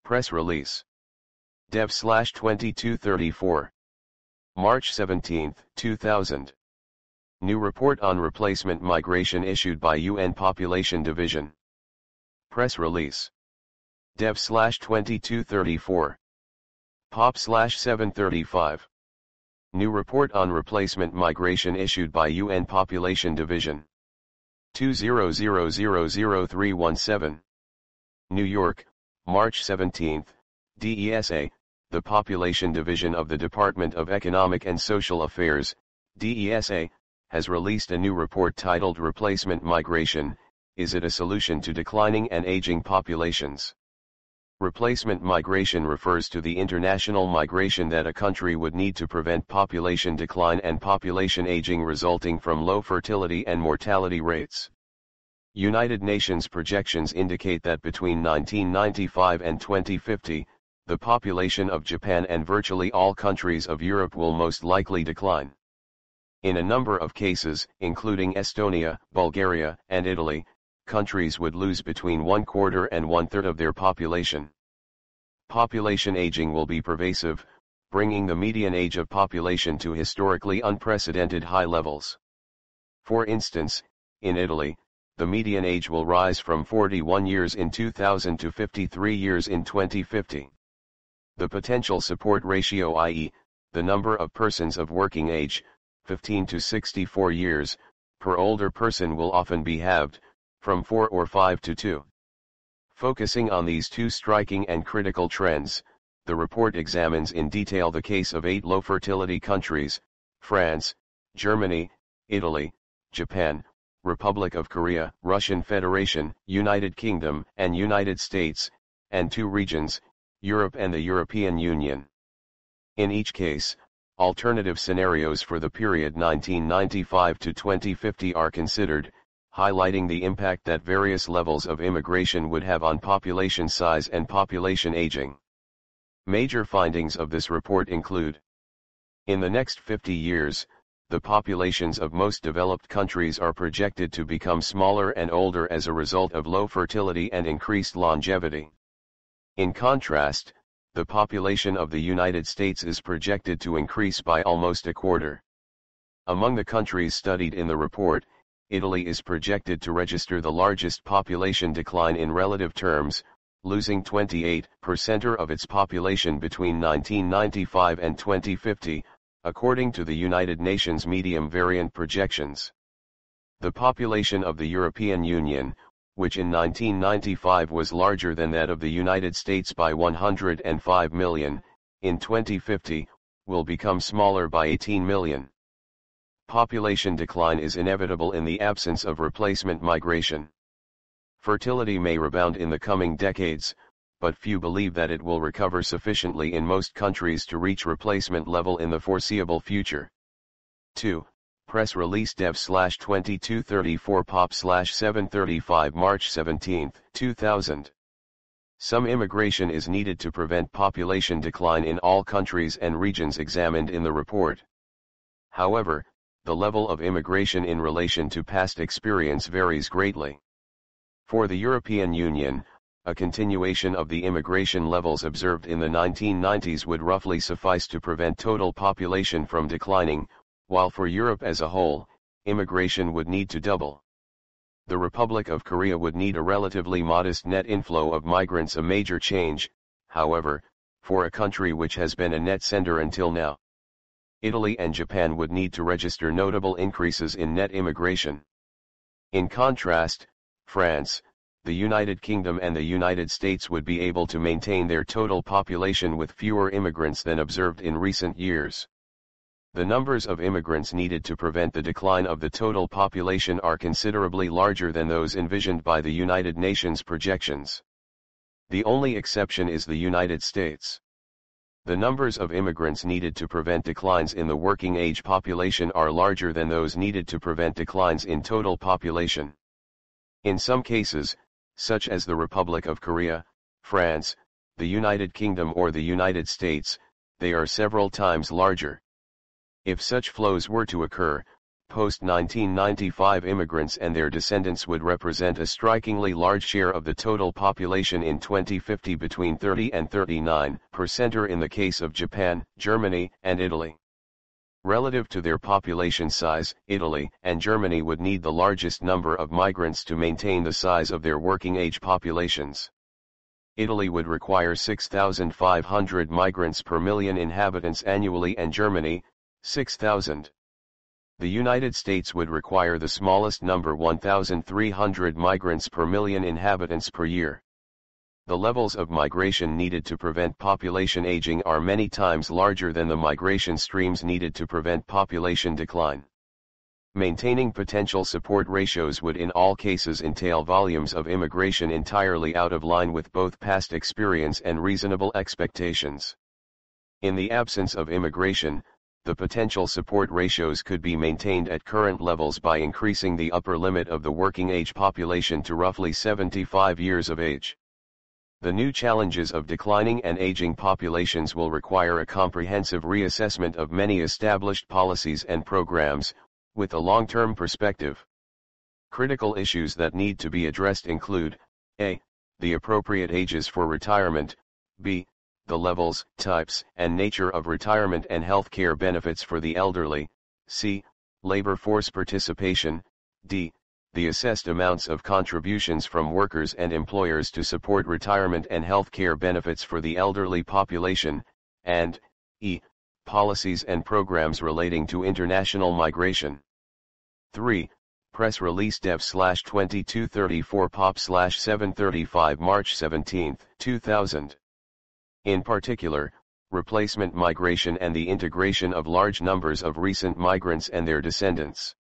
Press release. Dev/2234. March 17, 2000. New report on replacement migration issued by UN Population Division. Press release. Dev/2234. Pop/735. New report on replacement migration issued by UN Population Division. 20000317. New York, March 17, DESA, the Population Division of the Department of Economic and Social Affairs, DESA, has released a new report titled Replacement Migration, Is It a Solution to Declining and Aging Populations? Replacement migration refers to the international migration that a country would need to prevent population decline and population aging resulting from low fertility and mortality rates. United Nations projections indicate that between 1995 and 2050, the population of Japan and virtually all countries of Europe will most likely decline. In a number of cases, including Estonia, Bulgaria, and Italy, countries would lose between 1/4 and 1/3 of their population. Population aging will be pervasive, bringing the median age of population to historically unprecedented high levels. For instance, in Italy, the median age will rise from 41 years in 2000 to 53 years in 2050. The potential support ratio, i.e., the number of persons of working age, 15 to 64 years, per older person will often be halved, from 4 or 5 to 2. Focusing on these two striking and critical trends, the report examines in detail the case of 8 low fertility countries: France, Germany, Italy, Japan, Republic of Korea, Russian Federation, United Kingdom, and United States, and 2 regions, Europe and the European Union. In each case, alternative scenarios for the period 1995 to 2050 are considered, highlighting the impact that various levels of immigration would have on population size and population aging. Major findings of this report include: in the next 50 years, the populations of most developed countries are projected to become smaller and older as a result of low fertility and increased longevity. In contrast, the population of the United States is projected to increase by almost 1/4. Among the countries studied in the report, Italy is projected to register the largest population decline in relative terms, losing 28% of its population between 1995 and 2050, according to the United Nations medium variant projections. The population of the European Union, which in 1995 was larger than that of the United States by 105 million, in 2050, will become smaller by 18 million. Population decline is inevitable in the absence of replacement migration. Fertility may rebound in the coming decades, but few believe that it will recover sufficiently in most countries to reach replacement level in the foreseeable future. 2. Press release Dev/2234 Pop/735 March 17, 2000. Some immigration is needed to prevent population decline in all countries and regions examined in the report. However, the level of immigration in relation to past experience varies greatly. For the European Union, a continuation of the immigration levels observed in the 1990s would roughly suffice to prevent total population from declining, while for Europe as a whole, immigration would need to double. The Republic of Korea would need a relatively modest net inflow of migrants, a major change, however, for a country which has been a net sender until now. Italy and Japan would need to register notable increases in net immigration. In contrast, France, the United Kingdom and the United States would be able to maintain their total population with fewer immigrants than observed in recent years. The numbers of immigrants needed to prevent the decline of the total population are considerably larger than those envisioned by the United Nations projections. The only exception is the United States. The numbers of immigrants needed to prevent declines in the working age population are larger than those needed to prevent declines in total population. In some cases, such as the Republic of Korea, France, the United Kingdom or the United States, they are several times larger. If such flows were to occur, post-1995 immigrants and their descendants would represent a strikingly large share of the total population in 2050, between 30 and 39% in the case of Japan, Germany, and Italy. Relative to their population size, Italy and Germany would need the largest number of migrants to maintain the size of their working-age populations. Italy would require 6,500 migrants per million inhabitants annually and Germany, 6,000. The United States would require the smallest number, 1,300 migrants per million inhabitants per year. The levels of migration needed to prevent population aging are many times larger than the migration streams needed to prevent population decline. Maintaining potential support ratios would in all cases entail volumes of immigration entirely out of line with both past experience and reasonable expectations. In the absence of immigration, the potential support ratios could be maintained at current levels by increasing the upper limit of the working age population to roughly 75 years of age. The new challenges of declining and aging populations will require a comprehensive reassessment of many established policies and programs, with a long-term perspective. Critical issues that need to be addressed include: a. the appropriate ages for retirement, b. the levels, types, and nature of retirement and health care benefits for the elderly, c. labor force participation, d. the assessed amounts of contributions from workers and employers to support retirement and health care benefits for the elderly population, and e. policies and programs relating to international migration. 3. Press Release Dev/2234 Pop/735 March 17, 2000. In particular, replacement migration and the integration of large numbers of recent migrants and their descendants.